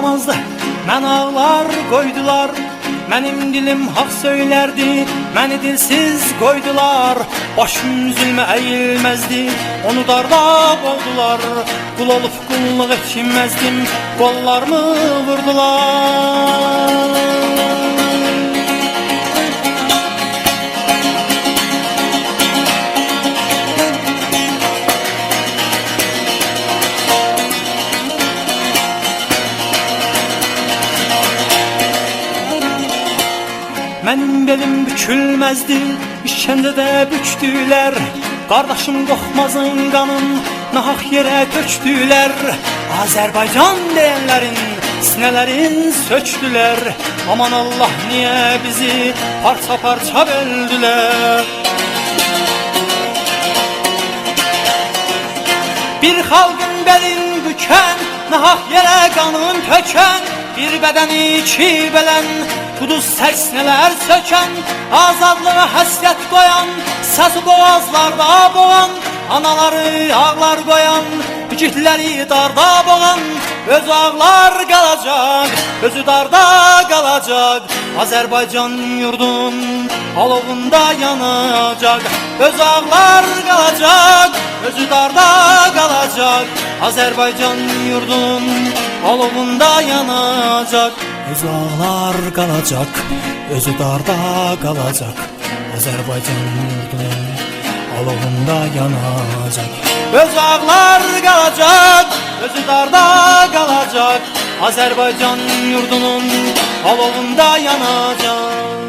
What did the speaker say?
anlamazdı. Mən ağlar qoydular. Mənim dilim haq söylərdi, məni dilsiz qoydular. Başım zülmə əyilməzdi, onu darda qoldular. Qul olub qulluq etməzdim, qollarımı vurdular. Mənim belim bükülməzdi, işkəndə də bükdülər. Qardaşım Qorxmazın qanın nahaq yerə tökdülər. Azərbaycan deyənlərin sinələrin sökdülər. Aman Allah, niyə bizi parça parça böldülər? Bir xalqın belin bükən, nahaq yerə qanın tökən, bir bədəni iki bələn, quduz sərsinələr sökən, azadlığa həsrət qoyan, səsi boğazlarda boğan, anaları ağlar qoyan, igidləri darda boğan, öz ağlar qalacaq, özü darda qalacaq. Azərbaycan yurdun alovunda yanacaq, öz ağlar qalacaq, özü darda qalacaq. Azərbaycan yurdun alovunda yanacaq, öz ağlar qalacaq, özü darda qalacaq. Azərbaycan yurdunun alovunda yanacaq, öz ağlar qalacaq, özü darda qalacaq. Azərbaycan yurdunun alovunda yanacaq.